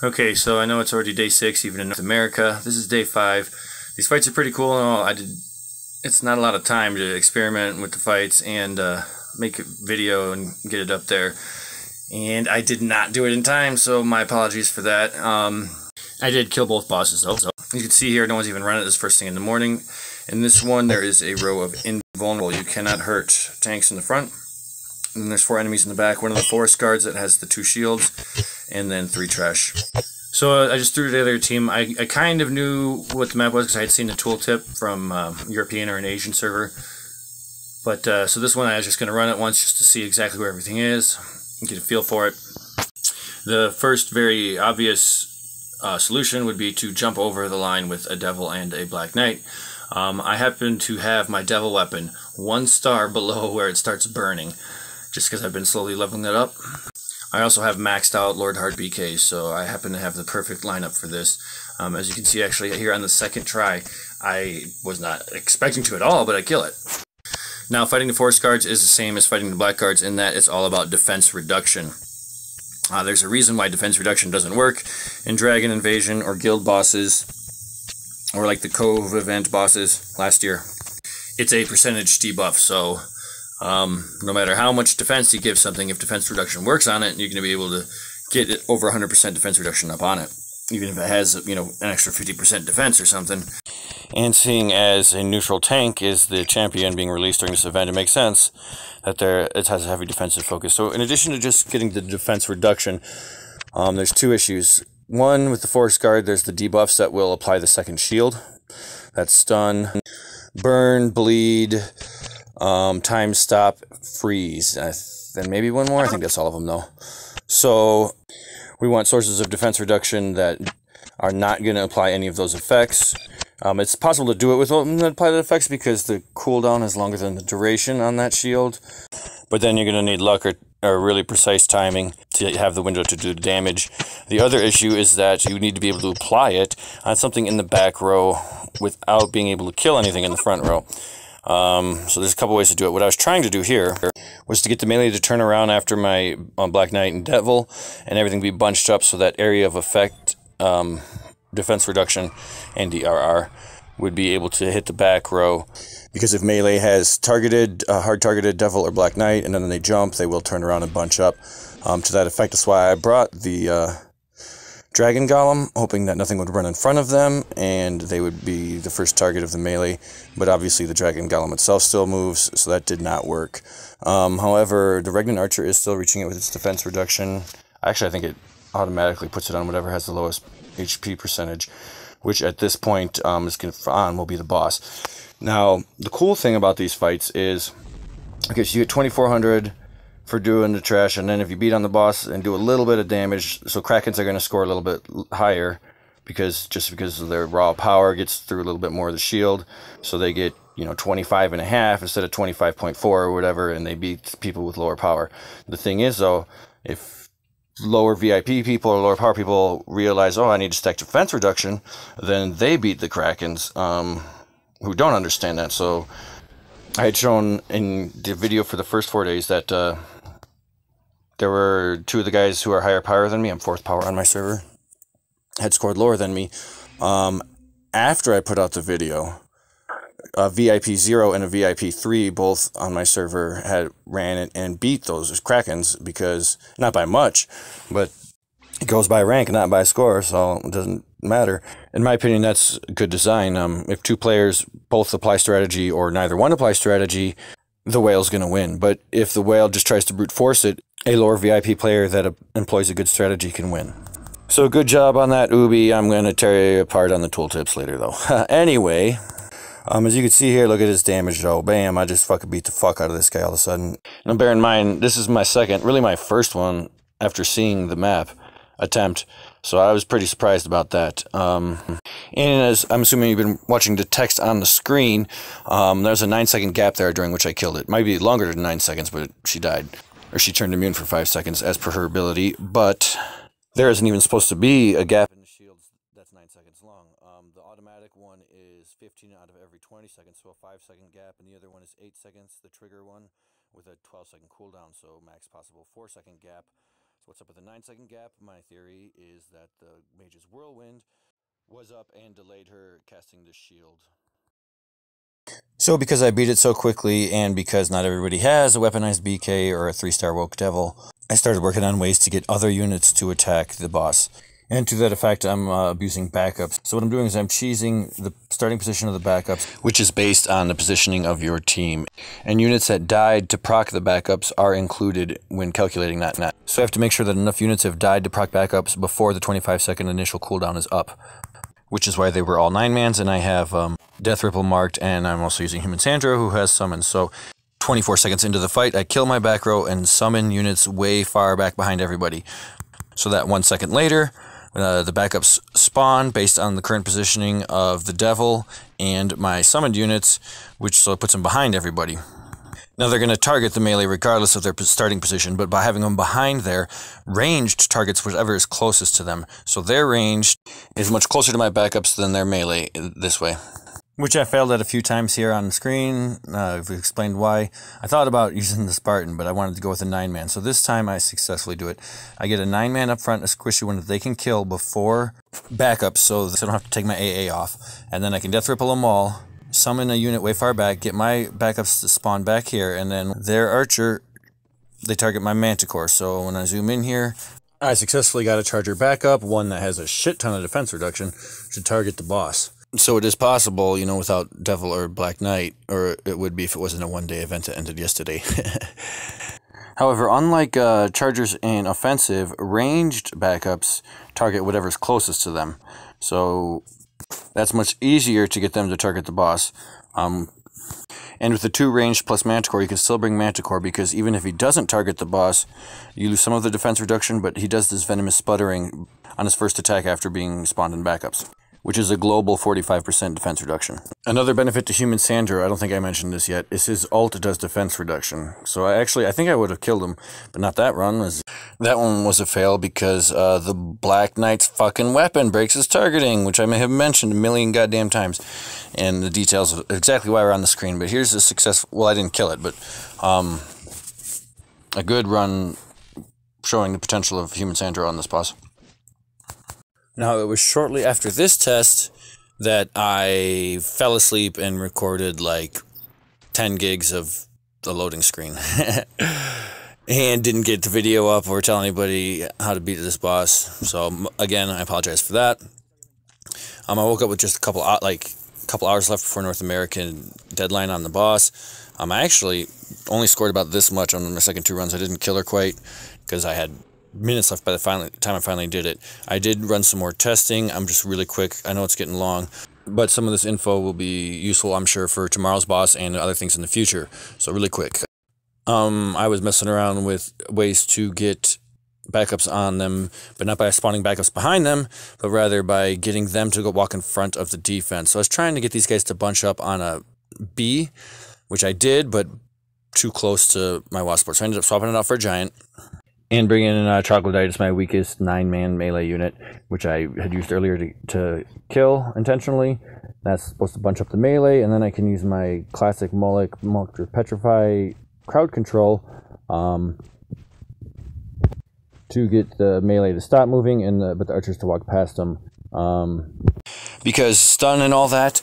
Okay, so I know it's already day 6, even in North America. This is day 5. These fights are pretty cool and all. It's not a lot of time to experiment with the fights and make a video and get it up there. And I did not do it in time, so my apologies for that. I did kill both bosses though. So you can see here, no one's even run it this first thing in the morning. In this one, there is a row of invulnerable. You cannot hurt tanks in the front. And then there's 4 enemies in the back. One of the forest guards that has the 2 shields, and then 3 trash. So I just threw together a team. I kind of knew what the map was because I had seen the tooltip from European or an Asian server. But so this one I was just going to run it once just to see exactly where everything is and get a feel for it. The first very obvious solution would be to jump over the line with a devil and a black knight. I happen to have my devil weapon 1 star below where it starts burning, just because I've been slowly leveling that up. I also have maxed out Lord Heart BKs, so I happen to have the perfect lineup for this. As you can see actually here on the second try, I was not expecting to at all, but I kill it. Now fighting the forest guards is the same as fighting the black guards in that it's all about defense reduction. There's a reason why defense reduction doesn't work in Dragon Invasion or guild bosses, or like the Cove event bosses last year. It's a percentage debuff, so no matter how much defense you give something, if defense reduction works on it, you're going to be able to get it over 100% defense reduction up on it, even if it has, you know, an extra 50% defense or something. And seeing as a neutral tank is the champion being released during this event, it makes sense that it has a heavy defensive focus. So in addition to just getting the defense reduction, there's 2 issues. One, with the forest guard, there's the debuffs that will apply the second shield. That's stun, burn, bleed, time stop, freeze, and maybe one more. I think that's all of them though. So we want sources of defense reduction that are not going to apply any of those effects. It's possible to do it with them that apply the effects because the cooldown is longer than the duration on that shield, but then you're going to need luck or really precise timing to have the window to do damage. The other issue is that you need to be able to apply it on something in the back row without being able to kill anything in the front row. So there's a couple ways to do it. What I was trying to do here was to get the melee to turn around after my Black Knight and Devil, and everything be bunched up so that area of effect, defense reduction, and DRR would be able to hit the back row. Because if melee has hard targeted Devil or Black Knight, and then they jump, they will turn around and bunch up to that effect. That's why I brought the Dragon Golem, hoping that nothing would run in front of them, and they would be the first target of the melee. But obviously the Dragon Golem itself still moves, so that did not work. However, the Regnant Archer is still reaching it with its defense reduction. Actually, I think it automatically puts it on whatever has the lowest HP percentage, which at this point will be the boss. Now, the cool thing about these fights is, okay, so you get 2,400 for doing the trash, and then if you beat on the boss and do a little bit of damage, so Krakens are going to score a little bit higher because of their raw power gets through a little bit more of the shield, so they get, 25.5 instead of 25.4 or whatever, and they beat people with lower power. The thing is, though, if lower VIP people or lower power people realize, oh, I need to stack defense reduction, then they beat the Krakens, who don't understand that. So I had shown in the video for the first 4 days that there were 2 of the guys who are higher power than me, I'm 4th power on my server, had scored lower than me. After I put out the video, a VIP 0 and a VIP 3 both on my server had ran it and beat those Krakens, because, not by much, but it goes by rank, not by score, so it doesn't matter. In my opinion, that's good design. If 2 players both apply strategy or neither one apply strategy, the whale's going to win. But if the whale just tries to brute force it, a lower VIP player that employs a good strategy can win. So good job on that, Ubi. I'm going to tear you apart on the tooltips later, though. Anyway, as you can see here, look at his damage, though. Bam, I just fucking beat the fuck out of this guy all of a sudden. Now, bear in mind, this is my second, really my first one after seeing the map attempt, so I was pretty surprised about that. And as I'm assuming you've been watching the text on the screen, there's a 9-second gap there during which I killed it. Might be longer than 9 seconds, but she died. Or she turned immune for 5 seconds as per her ability, but there isn't even supposed to be a gap in the shields that's 9 seconds long. The automatic one is 15 out of every 20 seconds, so a 5-second gap, and the other one is 8 seconds, the trigger one, with a 12-second cooldown, so max possible 4-second gap. what's up with the 9-second gap? My theory is that the mage's whirlwind was up and delayed her casting the shield. So because I beat it so quickly, and because not everybody has a weaponized BK or a 3-star woke devil, I started working on ways to get other units to attack the boss. And to that effect, I'm abusing backups. So what I'm doing is I'm cheesing the starting position of the backups, which is based on the positioning of your team. And units that died to proc the backups are included when calculating that net. So I have to make sure that enough units have died to proc backups before the 25-second initial cooldown is up. Which is why they were all 9-mans, and I have Death Ripple marked, and I'm also using Human Sandro, who has summons. So 24 seconds into the fight, I kill my back row and summon units way far back behind everybody. So that 1 second later, the backups spawn based on the current positioning of the devil and my summoned units, which so it puts them behind everybody. Now they're going to target the melee regardless of their starting position, but by having them behind there, ranged targets whatever is closest to them. So their range is much closer to my backups than their melee this way. Which I failed at a few times here on the screen. I've explained why. I thought about using the Spartan, but I wanted to go with a 9-man. So this time I successfully do it. I get a 9-man up front, a squishy one that they can kill before backups, so I don't have to take my AA off. And then I can Death Ripple them all, summon a unit way far back, get my backups to spawn back here, and then their archer, they target my Manticore. So when I zoom in here, I successfully got a charger backup, one that has a shit ton of defense reduction, to target the boss. So it is possible, you know, without Devil or Black Knight, or it would be if it wasn't a one-day event that ended yesterday. However, unlike chargers in offensive, ranged backups target whatever's closest to them. So that's much easier to get them to target the boss. And with the 2 ranged plus Manticore, you can still bring Manticore, because even if he doesn't target the boss, you lose some of the defense reduction, but he does this venomous sputtering on his first attack after being spawned in backups, which is a global 45% defense reduction. Another benefit to Human Sandro, I don't think I mentioned this yet, is his ult does defense reduction. So I think I would have killed him, but not that run. That one was a fail because the Black Knight's fucking weapon breaks his targeting, which I may have mentioned a million goddamn times. And the details of exactly why we're on the screen. But here's a successful, well, I didn't kill it, but a good run showing the potential of Human Sandro on this boss. Now, it was shortly after this test that I fell asleep and recorded like 10 gigs of the loading screen. And didn't get the video up or tell anybody how to beat this boss. So, again, I apologize for that. I woke up with just a couple hours left before North American deadline on the boss. I actually only scored about this much on my second 2 runs. I didn't kill her quite because I had minutes left by the time I finally did it. I did run some more testing. I'm just really quick. I know it's getting long, but some of this info will be useful, I'm sure, for tomorrow's boss and other things in the future. So really quick. I was messing around with ways to get backups on them, but not by spawning backups behind them, but rather by getting them to go walk in front of the defense. So I was trying to get these guys to bunch up on a B, which I did, but too close to my wasp port. So I ended up swapping it out for a giant. And bringing in Troglodyte, my weakest 9-man melee unit, which I had used earlier to kill intentionally. That's supposed to bunch up the melee, and then I can use my classic Mullick with Petrify crowd control to get the melee to stop moving, but the archers to walk past them. Because stun and all that,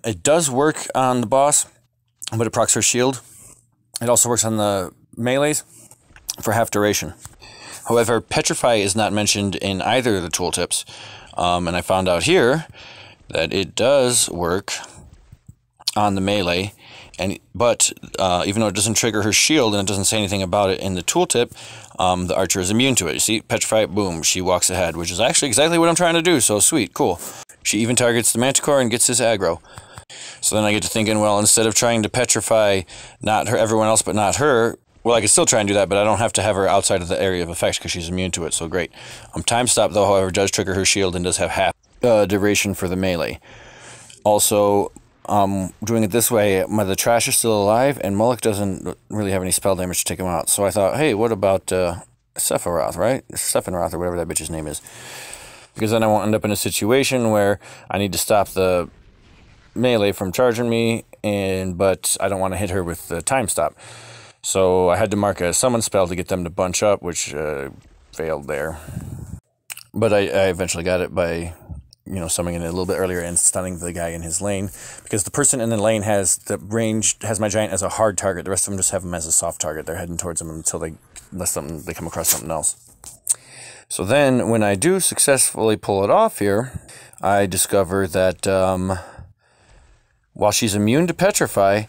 it does work on the boss, but it procs her shield. It also works on the melees for half duration. However, Petrify is not mentioned in either of the tooltips, and I found out here that it does work on the melee, but even though it doesn't trigger her shield and it doesn't say anything about it in the tooltip, the archer is immune to it. You see, Petrify, boom, she walks ahead, which is actually exactly what I'm trying to do, so sweet, cool. She even targets the Manticore and gets his aggro. So then I get to thinking, well, instead of trying to petrify not her, everyone else but not her, well, I could still try and do that, but I don't have to have her outside of the area of effect because she's immune to it, so great. Time stop, though, however, does trigger her shield and does have half duration for the melee. Also, doing it this way, the trash is still alive, and Mullick doesn't really have any spell damage to take him out. So I thought, hey, what about Sephiroth, right? Sephiroth, or whatever that bitch's name is. Because then I won't end up in a situation where I need to stop the melee from charging me, but I don't want to hit her with the time stop. So I had to mark a summon spell to get them to bunch up, which failed there. But I eventually got it by, summoning it a little bit earlier and stunning the guy in his lane. Because the person in the lane has my giant as a hard target. The rest of them just have him as a soft target. They're heading towards him unless they come across something else. So then, when I do successfully pull it off here, I discover that while she's immune to petrify,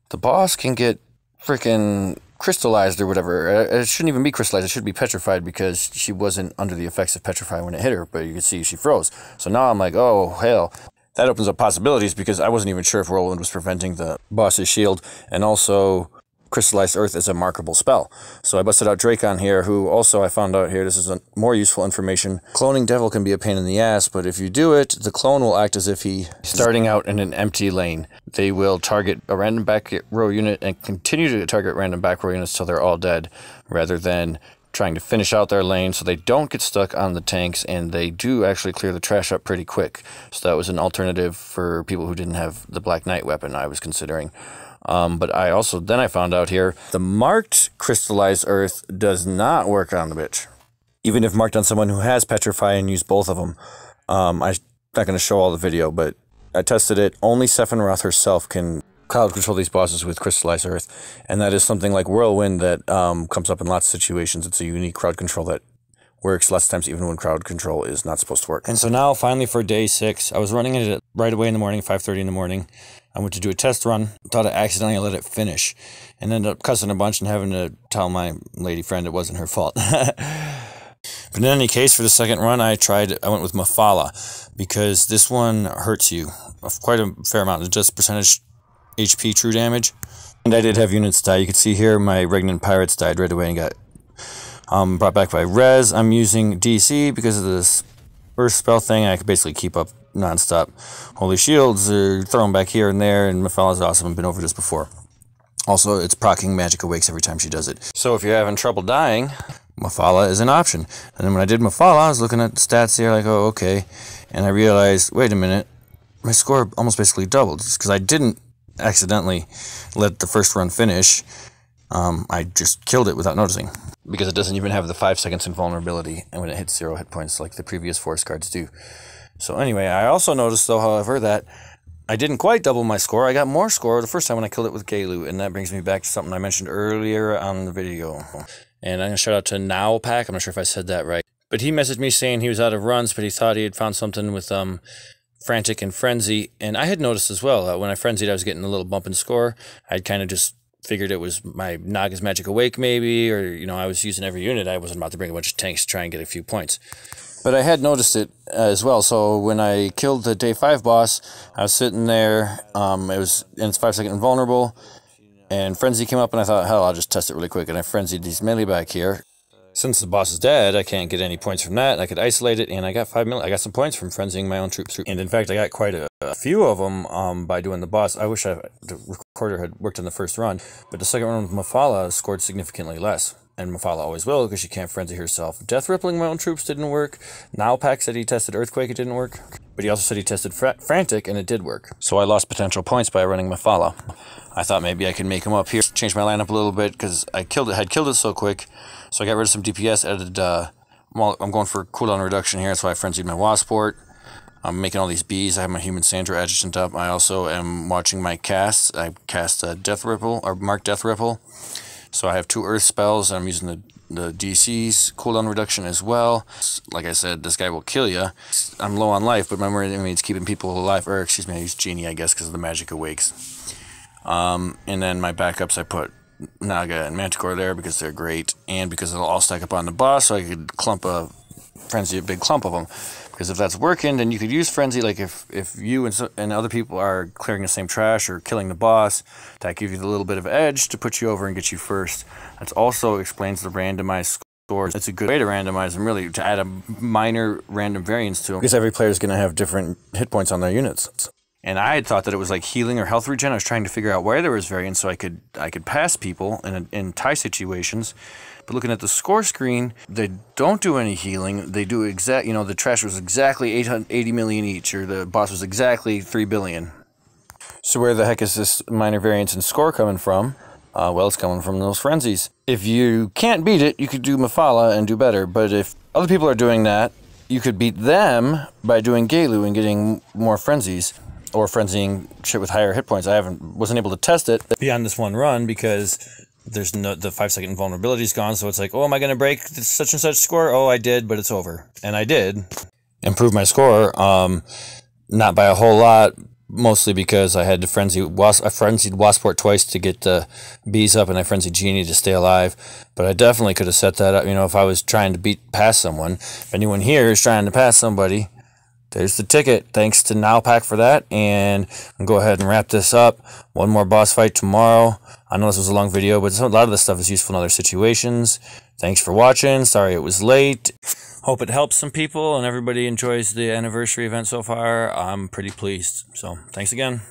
the boss can get freaking crystallized or whatever. It shouldn't even be crystallized. It should be petrified because she wasn't under the effects of petrify when it hit her, but you can see she froze. So now I'm like, oh, hell. That opens up possibilities because I wasn't even sure if Whirlwind was preventing the boss's shield, and also Crystallized Earth is a markable spell. So I busted out Dracon here, who also I found out here, this is more useful information. Cloning Devil can be a pain in the ass, but if you do it, the clone will act as if he's starting out in an empty lane. They will target a random back row unit and continue to target random back row units till they're all dead, rather than trying to finish out their lane so they don't get stuck on the tanks, and they do actually clear the trash up pretty quick. So that was an alternative for people who didn't have the Black Knight weapon I was considering. But then I found out here, the marked Crystallized Earth does not work on the bitch. Even if marked on someone who has Petrify and used both of them. I'm not going to show all the video, but I tested it. Only Sephiroth herself can crowd control these bosses with Crystallized Earth. And that is something like Whirlwind that comes up in lots of situations. It's a unique crowd control that works lots of times even when crowd control is not supposed to work. And so now, finally, for day 6, I was running it right away in the morning, 5:30 in the morning. I went to do a test run, thought I accidentally let it finish, and ended up cussing a bunch and having to tell my lady friend it wasn't her fault. But in any case, for the second run, I went with Mephala, because this one hurts you quite a fair amount. It's just percentage HP true damage. And I did have units die. You can see here my Regnant Pirates died right away and got brought back by Res. I'm using DC because of this burst spell thing. I could basically keep up non-stop. Holy Shields are thrown back here and there, and Mephala's awesome. I've been over this before. Also, it's proccing Magic Awakes every time she does it. So if you're having trouble dying, Mephala is an option. And then when I did Mephala, I was looking at the stats here like, oh, okay. And I realized, wait a minute, my score almost basically doubled. It's because I didn't accidentally let the first run finish. I just killed it without noticing. Because it doesn't even have the 5 seconds invulnerability, and when it hits 0 hit points like the previous Force cards do. So anyway, I also noticed, though, however, that I didn't quite double my score. I got more score the first time when I killed it with Gelu, and that brings me back to something I mentioned earlier on the video. And I'm going to shout out to Nowpack. I'm not sure if I said that right. But he messaged me saying he was out of runs, but he thought he had found something with Frantic and Frenzy. And I had noticed as well, when I frenzied, I was getting a little bump in score. I'd kind of just figured it was my Naga's Magic Awake maybe, or, I was using every unit. I wasn't about to bring a bunch of tanks to try and get a few points. But I had noticed it as well. So when I killed the day 5 boss, I was sitting there. It's 5 second invulnerable, and Frenzy came up, and I thought, hell, I'll just test it really quick. And I frenzied these melee back here. Since the boss is dead, I can't get any points from that. I could isolate it, and I got 5 million. I got some points from frenzying my own troops. And in fact, I got quite a few of them by doing the boss. I wish the recorder had worked in the first run, but the second run with Mephala scored significantly less. And Mephala always will, because she can't frenzy herself. Death Rippling my own troops didn't work. Nowpack said he tested Earthquake, it didn't work. But he also said he tested Frantic, and it did work. So I lost potential points by running Mephala. I thought maybe I could make him up here. Change my lineup a little bit, because I had killed it so quick. So I got rid of some DPS, added, I'm going for cooldown reduction here, that's why I frenzied my Wassport. I'm making all these bees. I have my human Sandro adjutant up. I also am watching my casts. I cast Death Ripple, or Mark Death Ripple. So I have 2 Earth spells, and I'm using the DC's cooldown reduction as well. Like I said, this guy will kill you. I'm low on life, but remember, it's keeping people alive. Or, excuse me, I use Genie, I guess, because of the Magic Awakes. And then my backups, I put Naga and Manticore there because they're great, and because it'll all stack up on the boss, so I could frenzy a big clump of them. Because if that's working, then you could use Frenzy, like if you and other people are clearing the same trash or killing the boss, that gives you the little bit of edge to put you over and get you first. That also explains the randomized scores. It's a good way to randomize them, really, to add a minor random variance to them. Because every player is going to have different hit points on their units. And I had thought that it was like healing or health regen. I was trying to figure out where there was variance so I could pass people in tie situations. But looking at the score screen, they don't do any healing. They do the trash was exactly 880 million each, or the boss was exactly 3 billion. So where the heck is this minor variance in score coming from? Well, it's coming from those frenzies. If you can't beat it, you could do Mephala and do better. But if other people are doing that, you could beat them by doing Gelu and getting more frenzies, or frenzying shit with higher hit points. Wasn't able to test it beyond this one run because the 5-second invulnerability is gone. So it's like, oh, am I going to break such and such score? Oh, I did, but it's over. And I did improve my score, not by a whole lot, mostly because I had to frenzied Wasport twice to get the bees up, and I frenzied Genie to stay alive. But I definitely could have set that up, if I was trying to beat past someone. If anyone here is trying to pass somebody, there's the ticket. Thanks to Nowpack for that, and I'll go ahead and wrap this up. One more boss fight tomorrow. I know this was a long video, but a lot of this stuff is useful in other situations. Thanks for watching. Sorry it was late. Hope it helps some people and everybody enjoys the anniversary event so far. I'm pretty pleased. So thanks again.